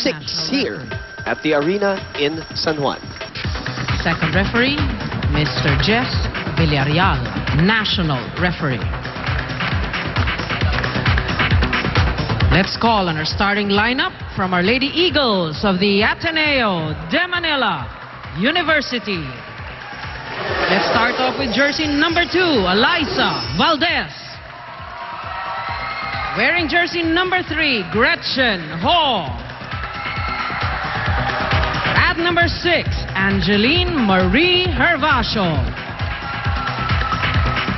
6 here at the arena in San Juan. Second referee, Mr. Jeff Villarreal, national referee. Let's call on our starting lineup from our Lady Eagles of the Ateneo de Manila University. Let's start off with jersey number 2, Eliza Valdez. Wearing jersey number 3, Gretchen Ho. At number 6, Angeline Marie Hervasio.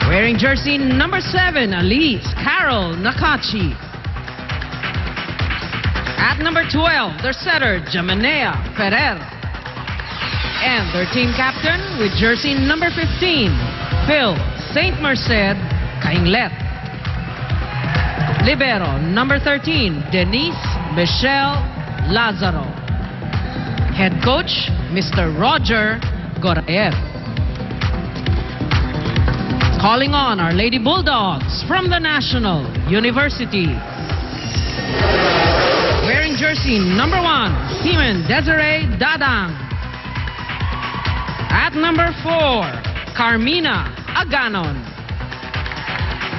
Wearing jersey number 7, Elise Carol Nakachi. At number 12, their setter, Jamanea Ferrer. And their team captain with jersey number 15, Phil St. Merced Cainglet. Libero number 13, Denise Michelle Lazaro. Head coach, Mr. Roger Goraev. Calling on our Lady Bulldogs from the National University. Wearing jersey number 1, Simon Desiree Dadang. At number 4, Carmina Aganon.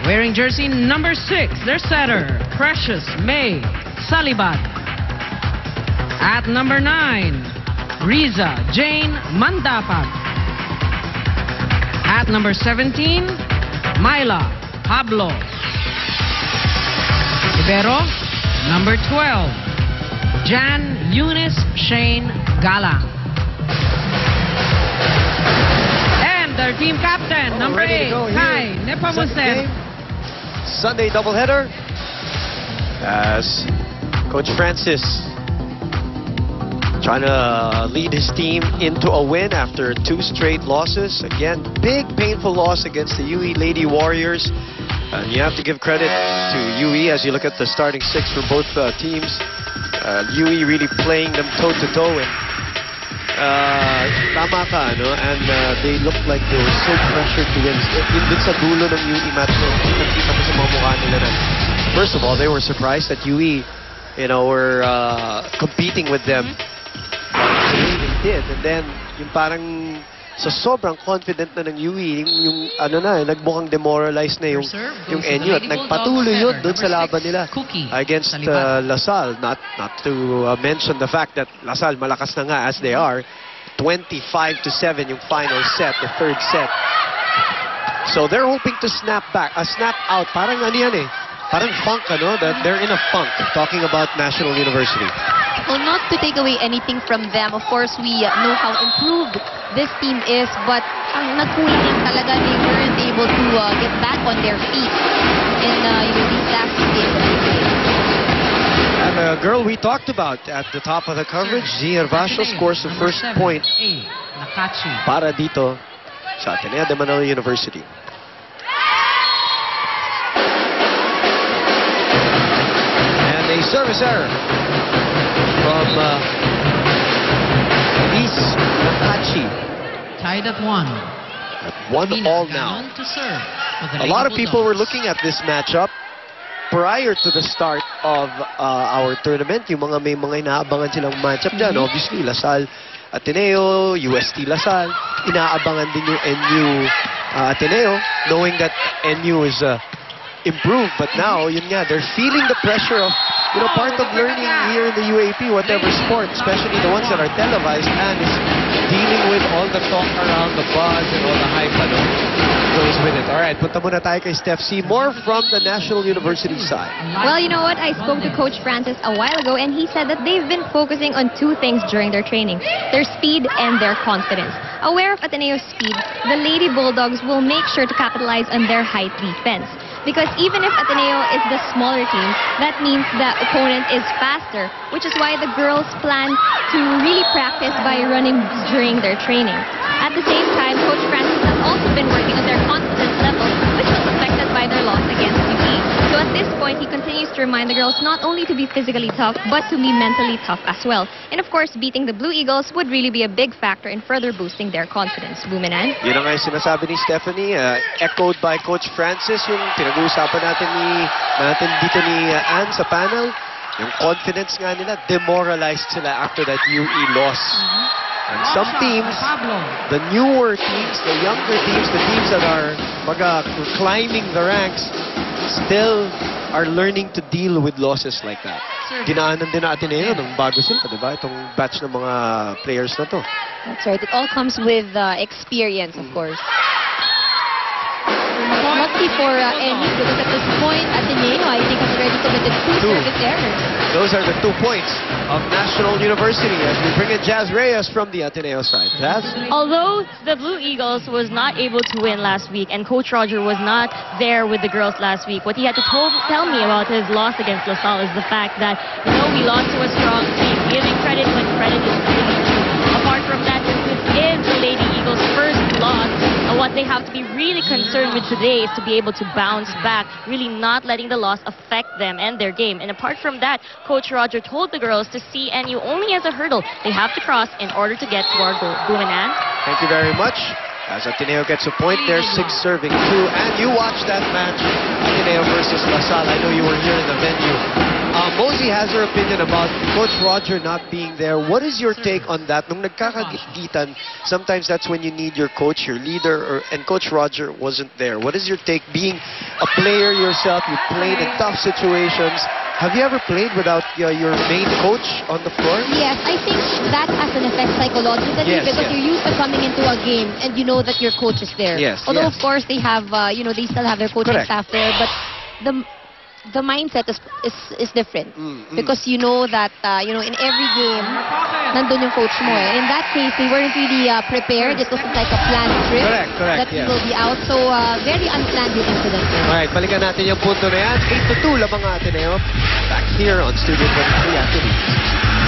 Wearing jersey number 6, their setter, Precious May Salibad. At number 9, Riza Jane Mandapag. At number 17, Myla Pablo. Libero, number 12, Jan Eunice Shane Galang. And their team captain, number 8, Kai Nepomucen. Sunday doubleheader as Coach Francis trying to lead his team into a win after 2 straight losses. Again, big painful loss against the UE Lady Warriors. You have to give credit to UE as you look at the starting 6 for both teams. UE really playing them toe-to-toe, and tama ka, no? And they looked like they were so pressured to win. Yung dun sa dulo ng UE match, nakita mo sa mga mukha nila na, first of all, they were surprised that UE, were competing with them. They did, and then yung parang sa sobrang confident na ng UE, yung nagbukang demoralized na yung NU at nagpatuloy yun dun sa laban nila against LaSalle. Not to mention the fact that LaSalle malakas na nga as they are. 25-7 yung final set, the third set. So they're hoping to snap out. Parang parang funk, that they're in a funk, talking about National University. Well, not to take away anything from them. Of course, we know how improved this team is, but ang nagkulang lang talaga, they weren't able to get back on their feet in these last few games. And the girl we talked about at the top of the coverage, Zia Hervasio, scores the first point para dito sa Ateneo de Manila University. And a service error from Elise Nakachi. Tied at 1. At 1-1 now. A lot of people were looking at this matchup prior to the start of our tournament. Yung may mga inaabangan silang matchup dyan. Obviously, LaSalle Ateneo, UST LaSalle. Inaabangan din yung NU Ateneo, knowing that NU is improved. But now, they're feeling the pressure of part of learning here in the UAP, whatever sport, especially the ones that are televised, and is dealing with all the talk around the buzz and all the hype goes with it. All right, punta muna tayo kay Steph C. More from the National University side. Well, you know what? I spoke to Coach Francis a while ago, and he said that they've been focusing on 2 things during their training: their speed and their confidence. Aware of Ateneo's speed, the Lady Bulldogs will make sure to capitalize on their height defense. Because even if Ateneo is the smaller team, that means the opponent is faster, which is why the girls plan to really practice by running during their training. At the same time, Coach Francis has also been working on their confidence level, which was affected by their loss against UE. So at this point, he continues to remind the girls not only to be physically tough, but to be mentally tough as well. And of course, beating the Blue Eagles would really be a big factor in further boosting their confidence. Bumenan? Yun ang sinasabi ni Stephanie, echoed by Coach Francis, yung pinag-uusapan natin dito ni Ann sa panel. yung confidence nga nila, demoralized sila after that UE loss. And some Block shot teams, by Pablo. the newer teams, the younger teams, the teams that are climbing the ranks, still are learning to deal with losses like that. Dinaanan din natin ngayon nung bago sila, di ba? Itong batch ng mga players na to. That's right. It all comes with experience, of course. Must be for Ennis, because at this point, Ateneo, I think, has already committed two service errors. Those are the 2 points of National University as we bring in Jazz Reyes from the Ateneo side. Jazz? Although the Blue Eagles was not able to win last week and Coach Roger was not there with the girls last week, what he had to tell me about his loss against LaSalle is the fact that, we lost to a strong team, giving credit when credit is really due. Apart from that, this is the Lady Eagles' first loss. And what they have to be really concerned with today is to be able to bounce back, really not letting the loss affect them and their game. And apart from that, Coach Roger told the girls to see NU only as a hurdle they have to cross in order to get to our goal. Bumanan? Thank you very much. As Ateneo gets a point, they're 6 serving 2. And you watched that match, Ateneo versus LaSalle. I know you were here in the venue. Mosey has her opinion about Coach Roger not being there. What is your take on that? Nung nagkakagitan, sometimes that's when you need your coach, your leader, and Coach Roger wasn't there. What is your take being a player yourself? You played in tough situations. Have you ever played without your main coach on the floor? Yes, I think that has an effect psychologically, because you're used to coming into a game and you know that your coach is there. Yes, Although, yes. of course, they have, they still have their coaching Correct. staff there, but the mindset is different. Because you know that, in every game, nandun yung coach mo eh. In that case, they weren't really prepared. It wasn't like a planned trip Correct, that will be out. So, very unplanned yung incident. Alright, balikan natin yung punto na yan. 8-2 lamang ang Ateneo. Back here on Studio 23 after these.